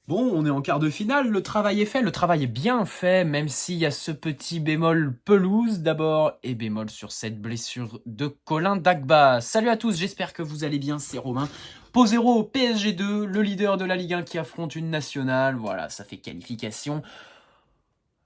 Bon, on est en quart de finale, le travail est fait, le travail est bien fait, même s'il y a ce petit bémol pelouse d'abord, et bémol sur cette blessure de Colin Dagba. Salut à tous, j'espère que vous allez bien, c'est Romain. Pau 0 au PSG2, le leader de la Ligue 1 qui affronte une nationale, voilà, ça fait qualification.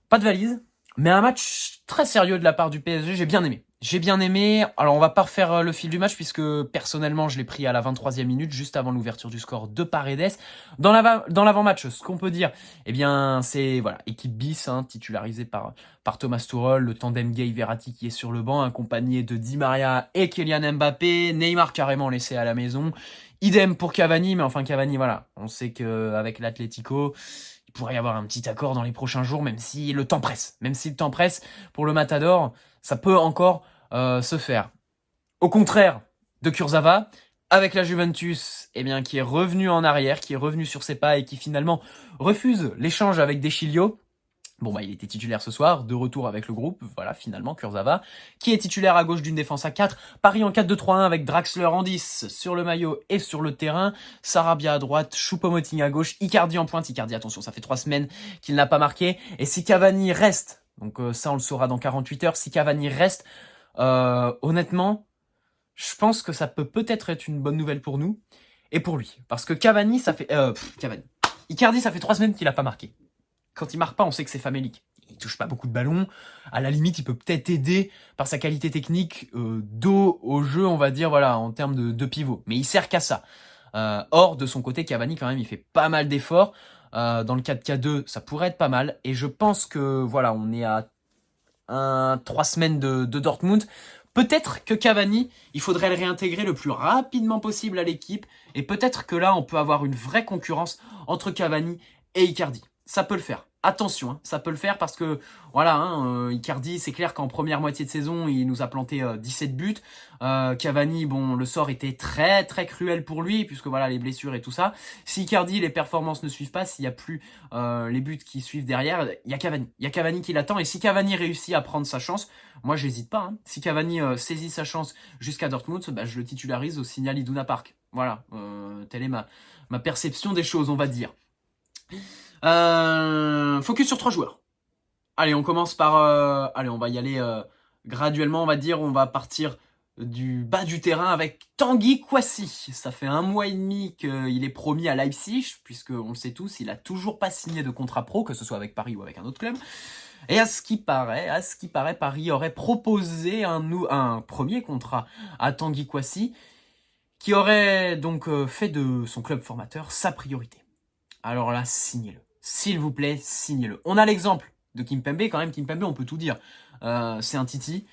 Pas de valise, mais un match très sérieux de la part du PSG, j'ai bien aimé. J'ai bien aimé. Alors, on va pas refaire le fil du match puisque personnellement, je l'ai pris à la 23e minute, juste avant l'ouverture du score de Paredes. Dans l'avant-match, ce qu'on peut dire, eh bien, c'est voilà, équipe bis, hein, titularisée par Thomas Tuchel, le tandem Gay-Verratti qui est sur le banc, accompagné de Di Maria et Kylian Mbappé, Neymar carrément laissé à la maison. Idem pour Cavani, mais enfin Cavani, voilà, on sait qu'avec l'Atlético, il pourrait y avoir un petit accord dans les prochains jours, même si le temps presse. Même si le temps presse pour le Matador, ça peut encore se faire. Au contraire de Kurzawa, avec la Juventus, eh bien, qui est revenu en arrière, qui est revenu sur ses pas et qui finalement refuse l'échange avec Deschilio. Bon, bah, il était titulaire ce soir, de retour avec le groupe, voilà, finalement, Kurzawa, qui est titulaire à gauche d'une défense à 4, Paris en 4-2-3-1 avec Draxler en 10 sur le maillot et sur le terrain, Sarabia à droite, Choupo-Moting à gauche, Icardi en pointe, Icardi, attention, ça fait 3 semaines qu'il n'a pas marqué, et si Cavani reste, donc ça on le saura dans 48 heures, si Cavani reste, honnêtement, je pense que ça peut-être être une bonne nouvelle pour nous, et pour lui, parce que Cavani, ça fait... Cavani. Icardi, ça fait 3 semaines qu'il a pas marqué. Quand il marque pas, on sait que c'est famélique. Il touche pas beaucoup de ballons. À la limite, il peut peut-être aider par sa qualité technique dos au jeu, on va dire, voilà, en termes de pivot. Mais il sert qu'à ça. Or, de son côté, Cavani, quand même, il fait pas mal d'efforts. Dans le 4K2, ça pourrait être pas mal. Et je pense que, voilà, on est à 3 semaines de Dortmund. Peut-être que Cavani, il faudrait le réintégrer le plus rapidement possible à l'équipe. Et peut-être que là, on peut avoir une vraie concurrence entre Cavani et Icardi. Ça peut le faire. Attention, hein, ça peut le faire parce que voilà, hein, Icardi, c'est clair qu'en première moitié de saison, il nous a planté 17 buts. Cavani, bon, le sort était très très cruel pour lui puisque voilà les blessures et tout ça. Si Icardi, les performances ne suivent pas, s'il y a plus les buts qui suivent derrière, il y a Cavani. Il y a Cavani qui l'attend et si Cavani réussit à prendre sa chance, moi j'hésite pas. Hein. Si Cavani saisit sa chance jusqu'à Dortmund, bah, je le titularise au Signal Iduna Park. Voilà, telle est ma perception des choses, on va dire. Focus sur 3 joueurs. Allez, on commence par... allez, on va y aller graduellement, on va dire. On va partir du bas du terrain avec Tanguy Kouassi. Ça fait 1 mois et demi qu'il est promis à Leipzig, puisque on le sait tous, il a toujours pas signé de contrat pro, que ce soit avec Paris ou avec un autre club. Et à ce qui paraît, Paris aurait proposé un premier contrat à Tanguy Kouassi, qui aurait donc fait de son club formateur sa priorité. Alors là, signez-le. S'il vous plaît, signez-le. On a l'exemple de Kimpembe, quand même, Kimpembe, on peut tout dire. C'est un titi,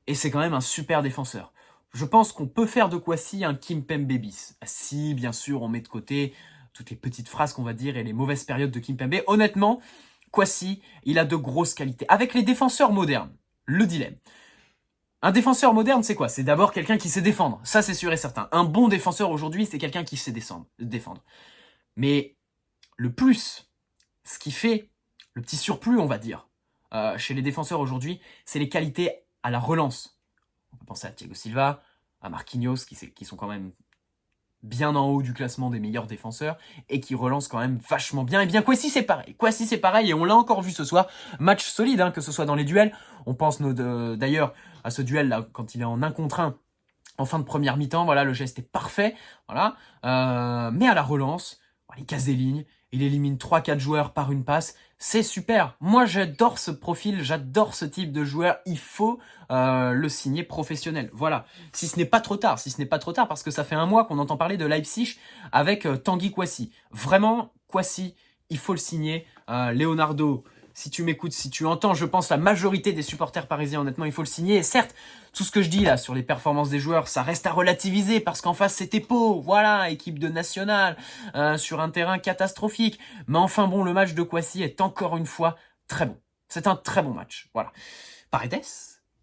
et c'est quand même un super défenseur. Je pense qu'on peut faire de Kouassi un Kimpembe bis. Si, bien sûr, on met de côté toutes les petites phrases qu'on va dire et les mauvaises périodes de Kimpembe. Honnêtement, Kouassi, il a de grosses qualités. Avec les défenseurs modernes, le dilemme. Un défenseur moderne, c'est quoi? C'est d'abord quelqu'un qui sait défendre. Ça, c'est sûr et certain. Un bon défenseur aujourd'hui, c'est quelqu'un qui sait défendre. Mais le plus, ce qui fait le petit surplus, on va dire, chez les défenseurs aujourd'hui, c'est les qualités à la relance. On peut penser à Thiago Silva, à Marquinhos, qui sont quand même bien en haut du classement des meilleurs défenseurs et qui relancent quand même vachement bien. Et bien Kouassi c'est pareil. Kouassi c'est pareil et on l'a encore vu ce soir. Match solide, hein, que ce soit dans les duels. On pense d'ailleurs à ce duel là quand il est en 1 contre 1 en fin de première mi-temps. Voilà, le geste est parfait. Voilà, mais à la relance, il casse des lignes. Il élimine 3-4 joueurs par une passe. C'est super. Moi, j'adore ce profil, j'adore ce type de joueur. Il faut le signer professionnel. Voilà. Si ce n'est pas trop tard, parce que ça fait 1 mois qu'on entend parler de Leipzig avec Tanguy Kouassi. Vraiment, Kouassi, il faut le signer. Leonardo, si tu m'écoutes, si tu entends, je pense la majorité des supporters parisiens, honnêtement, il faut le signer. Et certes, tout ce que je dis là sur les performances des joueurs, ça reste à relativiser parce qu'en face c'était Pau, voilà, équipe de nationale, sur un terrain catastrophique. Mais enfin bon, le match de Kouassi est encore une fois très bon. C'est un très bon match, voilà. Paredes,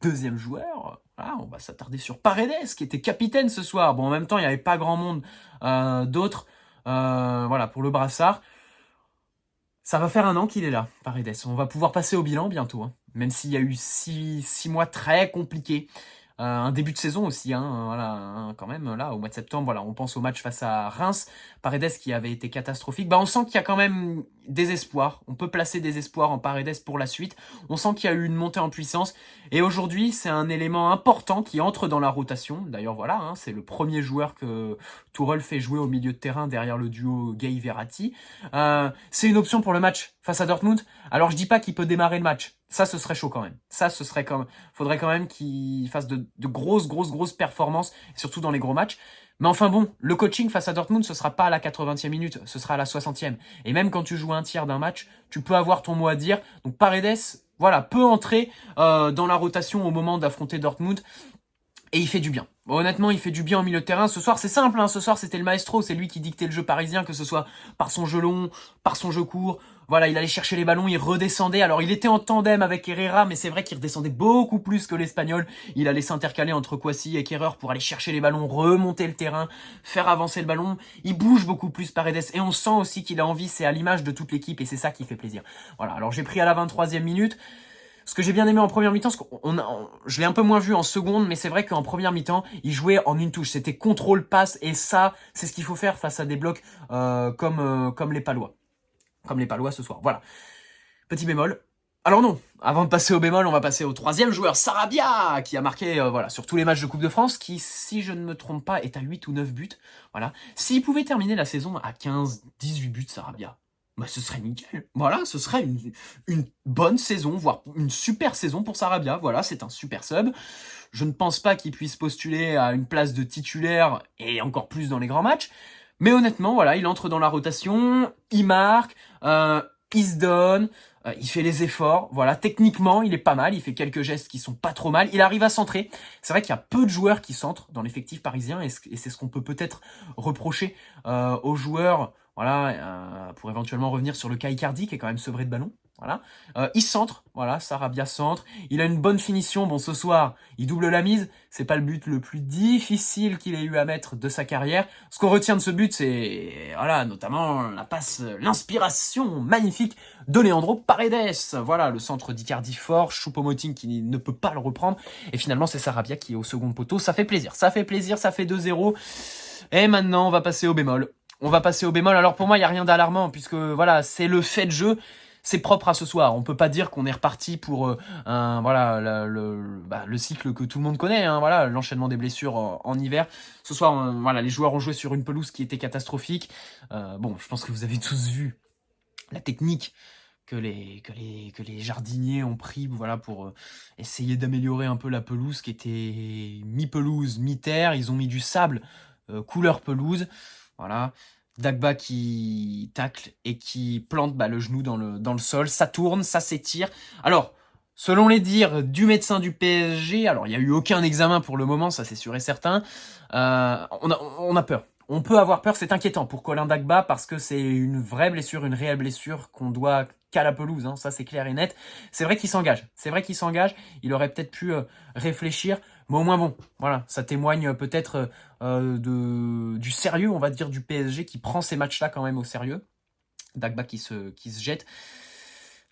deuxième joueur, voilà, on va s'attarder sur Paredes qui était capitaine ce soir. Bon, en même temps, il n'y avait pas grand monde d'autres, voilà, pour le brassard. Ça va faire 1 an qu'il est là, Paredes. On va pouvoir passer au bilan bientôt, hein. Même s'il y a eu 6 mois très compliqués. Un début de saison aussi, hein, voilà, hein, quand même, là, au mois de septembre, voilà, on pense au match face à Reims, Paredes qui avait été catastrophique. Bah, on sent qu'il y a quand même des espoirs. On peut placer des espoirs en Paredes pour la suite. On sent qu'il y a eu une montée en puissance. Et aujourd'hui, c'est un élément important qui entre dans la rotation. D'ailleurs, voilà, hein, c'est le premier joueur que Tourelle fait jouer au milieu de terrain derrière le duo Gay-Verratti. C'est une option pour le match face à Dortmund. Alors, je dis pas qu'il peut démarrer le match. Ça, ce serait chaud quand même. Ça, ce serait quand même, faudrait quand même qu'il fasse de grosses performances, surtout dans les gros matchs. Mais enfin bon, le coaching face à Dortmund, ce sera pas à la 80e minute, ce sera à la 60e. Et même quand tu joues un tiers d'un match, tu peux avoir ton mot à dire. Donc Paredes, voilà, peut entrer dans la rotation au moment d'affronter Dortmund. Et il fait du bien. Honnêtement, il fait du bien au milieu de terrain. Ce soir, c'est simple, hein. Ce soir, c'était le maestro. C'est lui qui dictait le jeu parisien, que ce soit par son jeu long, par son jeu court. Voilà, il allait chercher les ballons, il redescendait. Alors, il était en tandem avec Herrera, mais c'est vrai qu'il redescendait beaucoup plus que l'Espagnol. Il allait s'intercaler entre Kwasi et Kerrer pour aller chercher les ballons, remonter le terrain, faire avancer le ballon. Il bouge beaucoup plus, Paredes. Et on sent aussi qu'il a envie, c'est à l'image de toute l'équipe, et c'est ça qui fait plaisir. Voilà, alors j'ai pris à la 23e minute. Ce que j'ai bien aimé en première mi-temps, je l'ai un peu moins vu en seconde, mais c'est vrai qu'en première mi-temps, il jouait en une touche. C'était contrôle, passe, et ça, c'est ce qu'il faut faire face à des blocs comme les Palois. Comme les Palois ce soir. Voilà. Petit bémol. Alors non, avant de passer au bémol, on va passer au troisième joueur, Sarabia, qui a marqué voilà, sur tous les matchs de Coupe de France, qui, si je ne me trompe pas, est à 8 ou 9 buts. Voilà. S'il pouvait terminer la saison à 15, 18 buts, Sarabia, bah, ce serait nickel. Voilà, ce serait une bonne saison, voire une super saison pour Sarabia. Voilà, c'est un super sub. Je ne pense pas qu'il puisse postuler à une place de titulaire et encore plus dans les grands matchs. Mais honnêtement, voilà, il entre dans la rotation, il marque, il se donne, il fait les efforts. Voilà, techniquement, il est pas mal. Il fait quelques gestes qui sont pas trop mal. Il arrive à centrer. C'est vrai qu'il y a peu de joueurs qui centrent dans l'effectif parisien et c'est ce qu'on peut peut-être reprocher aux joueurs. Voilà, pour éventuellement revenir sur le cas Icardi qui est quand même sevré de ballon. Voilà, il centre, voilà, Sarabia centre. Il a une bonne finition. Bon, ce soir, il double la mise. C'est pas le but le plus difficile qu'il ait eu à mettre de sa carrière. Ce qu'on retient de ce but, c'est voilà, notamment la passe, l'inspiration magnifique de Leandro Paredes. Voilà, le centre d'Icardi fort, Choupo-Moting qui ne peut pas le reprendre. Et finalement, c'est Sarabia qui est au second poteau. Ça fait plaisir, ça fait plaisir, ça fait 2-0. Et maintenant, on va passer au bémol. On va passer au bémol. Alors pour moi, il n'y a rien d'alarmant puisque voilà, c'est le fait de jeu. C'est propre à ce soir. On peut pas dire qu'on est reparti pour voilà le cycle que tout le monde connaît. Hein, voilà, l'enchaînement des blessures en hiver. Ce soir, voilà, les joueurs ont joué sur une pelouse qui était catastrophique. Bon, je pense que vous avez tous vu la technique que les jardiniers ont pris, voilà, pour essayer d'améliorer un peu la pelouse qui était mi-pelouse, mi-terre. Ils ont mis du sable couleur pelouse. Voilà. Dagba qui tacle et qui plante le genou dans le sol. Ça tourne, ça s'étire. Alors, selon les dires du médecin du PSG, alors il n'y a eu aucun examen pour le moment, ça c'est sûr et certain. On a peur. On peut avoir peur, c'est inquiétant pour Colin Dagba parce que c'est une vraie blessure, une réelle blessure qu'on doit qu'à la pelouse, hein, ça c'est clair et net. C'est vrai qu'il s'engage, il aurait peut-être pu réfléchir, mais au moins bon, voilà, ça témoigne peut-être du sérieux, on va dire, du PSG qui prend ces matchs-là quand même au sérieux. Dagba qui se jette.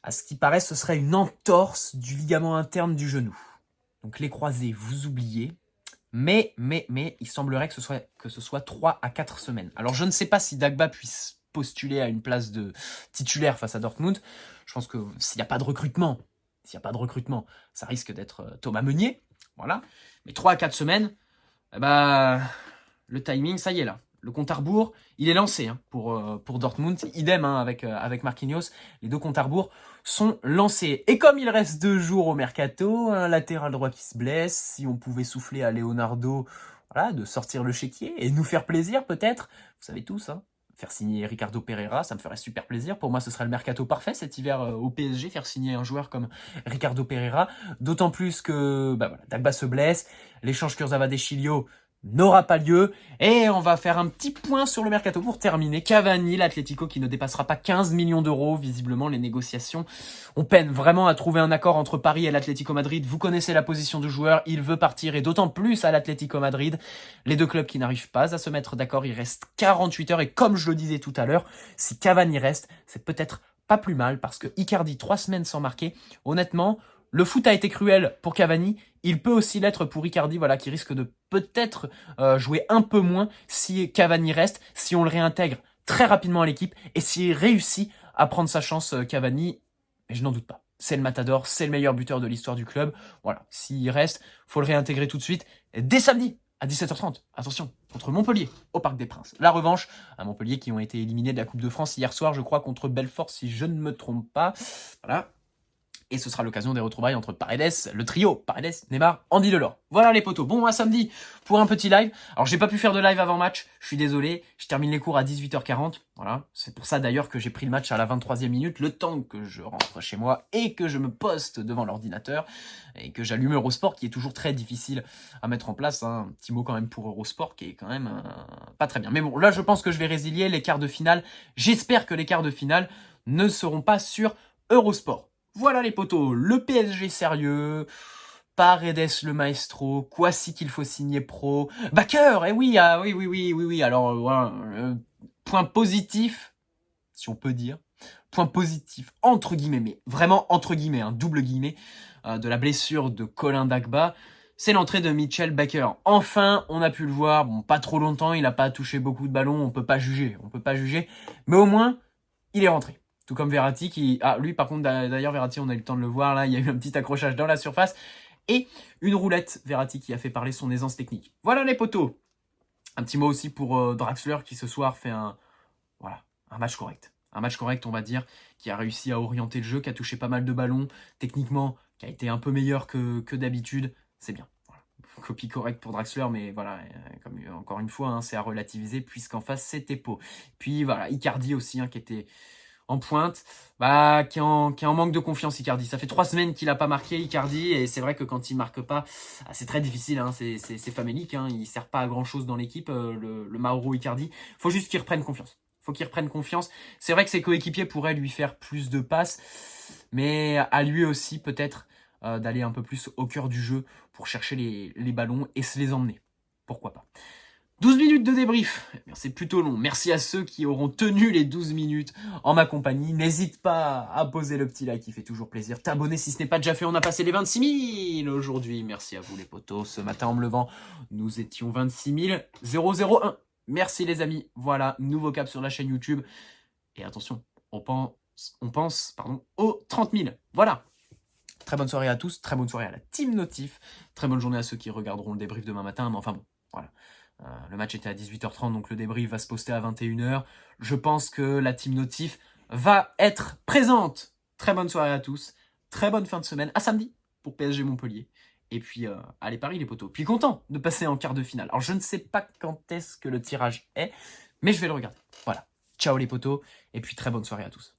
À ce qui paraît, ce serait une entorse du ligament interne du genou. Donc les croisés, vous oubliez. Mais, il semblerait que ce soit 3 à 4 semaines. Alors, je ne sais pas si Dagba puisse postuler à une place de titulaire face à Dortmund. Je pense que s'il n'y a pas de recrutement, ça risque d'être Thomas Meunier. Voilà. Mais 3 à 4 semaines, le timing, ça y est là. Le compte à rebours, il est lancé hein, pour Dortmund. Idem hein, avec Marquinhos. Les deux comptes à rebours sont lancés. Et comme il reste 2 jours au mercato, un latéral droit qui se blesse, si on pouvait souffler à Leonardo, voilà, de sortir le chéquier et nous faire plaisir peut-être. Vous savez tous, hein, faire signer Ricardo Pereira, ça me ferait super plaisir. Pour moi, ce serait le mercato parfait cet hiver au PSG, faire signer un joueur comme Ricardo Pereira. D'autant plus que Dagba se blesse, l'échange Kurzawa-Deschilio n'aura pas lieu. Et on va faire un petit point sur le mercato pour terminer. Cavani, l'Atlético qui ne dépassera pas 15 millions d'euros. Visiblement, les négociations, on peine vraiment à trouver un accord entre Paris et l'Atlético Madrid. Vous connaissez la position du joueur, il veut partir et d'autant plus à l'Atlético Madrid. Les deux clubs qui n'arrivent pas à se mettre d'accord, il reste 48 heures et comme je le disais tout à l'heure, si Cavani reste, c'est peut-être pas plus mal parce que Icardi 3 semaines sans marquer, honnêtement, le foot a été cruel pour Cavani, il peut aussi l'être pour Icardi, voilà, qui risque de peut-être jouer un peu moins si Cavani reste, si on le réintègre très rapidement à l'équipe et s'il réussit à prendre sa chance Cavani, et je n'en doute pas. C'est le Matador, c'est le meilleur buteur de l'histoire du club. Voilà, s'il reste, faut le réintégrer tout de suite. Et dès samedi, à 17h30, attention, contre Montpellier, au Parc des Princes. La revanche à Montpellier qui ont été éliminés de la Coupe de France hier soir, je crois, contre Belfort, si je ne me trompe pas. Voilà. Et ce sera l'occasion des retrouvailles entre Paredes, le trio, Paredes, Neymar, Andy Delors. Voilà les potos. Bon, à samedi pour un petit live. Alors, j'ai pas pu faire de live avant match. Je suis désolé. Je termine les cours à 18h40. Voilà. C'est pour ça d'ailleurs que j'ai pris le match à la 23e minute, le temps que je rentre chez moi et que je me poste devant l'ordinateur et que j'allume Eurosport qui est toujours très difficile à mettre en place. Hein. Un petit mot quand même pour Eurosport qui est quand même pas très bien. Mais bon, là, je pense que je vais résilier les quarts de finale. J'espère que les quarts de finale ne seront pas sur Eurosport. Voilà les potos, le PSG sérieux, Paredes le maestro, Kwasi qu'il faut signer pro, Bakker, eh oui, ah oui, alors voilà, point positif, si on peut dire, point positif, entre guillemets, mais vraiment entre guillemets, un double guillemets, de la blessure de Colin Dagba, c'est l'entrée de Mitchell Bakker. Enfin, on a pu le voir, bon, pas trop longtemps, il n'a pas touché beaucoup de ballons, on peut pas juger, mais au moins, il est rentré. Tout comme Verratti qui... Ah, lui par contre, d'ailleurs Verratti, on a eu le temps de le voir, là, il y a eu un petit accrochage dans la surface. Et une roulette, Verratti qui a fait parler son aisance technique. Voilà les potos. Un petit mot aussi pour Draxler qui ce soir fait un match correct. Un match correct, on va dire, qui a réussi à orienter le jeu, qui a touché pas mal de ballons, techniquement, qui a été un peu meilleur que d'habitude. C'est bien. Voilà. Copie correcte pour Draxler, mais voilà, comme encore une fois, hein, c'est à relativiser puisqu'en face c'était Pau. Puis voilà, Icardi aussi, hein, qui était en pointe, qui est en manque de confiance Icardi. Ça fait 3 semaines qu'il n'a pas marqué Icardi et c'est vrai que quand il marque pas, c'est très difficile, hein, c'est famélique, hein, il sert pas à grand chose dans l'équipe, le Mauro Icardi. Faut juste qu'il reprenne confiance. C'est vrai que ses coéquipiers pourraient lui faire plus de passes, mais à lui aussi peut-être d'aller un peu plus au cœur du jeu pour chercher les ballons et se les emmener. Pourquoi pas. 12 minutes de débrief, c'est plutôt long. Merci à ceux qui auront tenu les 12 minutes en ma compagnie. N'hésite pas à poser le petit like qui fait toujours plaisir. T'abonner si ce n'est pas déjà fait, on a passé les 26 000 aujourd'hui. Merci à vous les potos. Ce matin en me levant, nous étions 26 001. Merci les amis. Voilà, nouveau cap sur la chaîne YouTube. Et attention, on pense aux 30 000. Voilà. Très bonne soirée à tous, très bonne soirée à la Team Notif. Très bonne journée à ceux qui regarderont le débrief demain matin. Mais enfin bon, voilà. Le match était à 18h30, donc le débrief va se poster à 21h. Je pense que la Team Notif va être présente. Très bonne soirée à tous. Très bonne fin de semaine. À samedi pour PSG Montpellier. Et puis, allez Paris les potos. Puis content de passer en quart de finale. Alors, je ne sais pas quand est-ce que le tirage est, mais je vais le regarder. Voilà. Ciao les potos. Et puis, très bonne soirée à tous.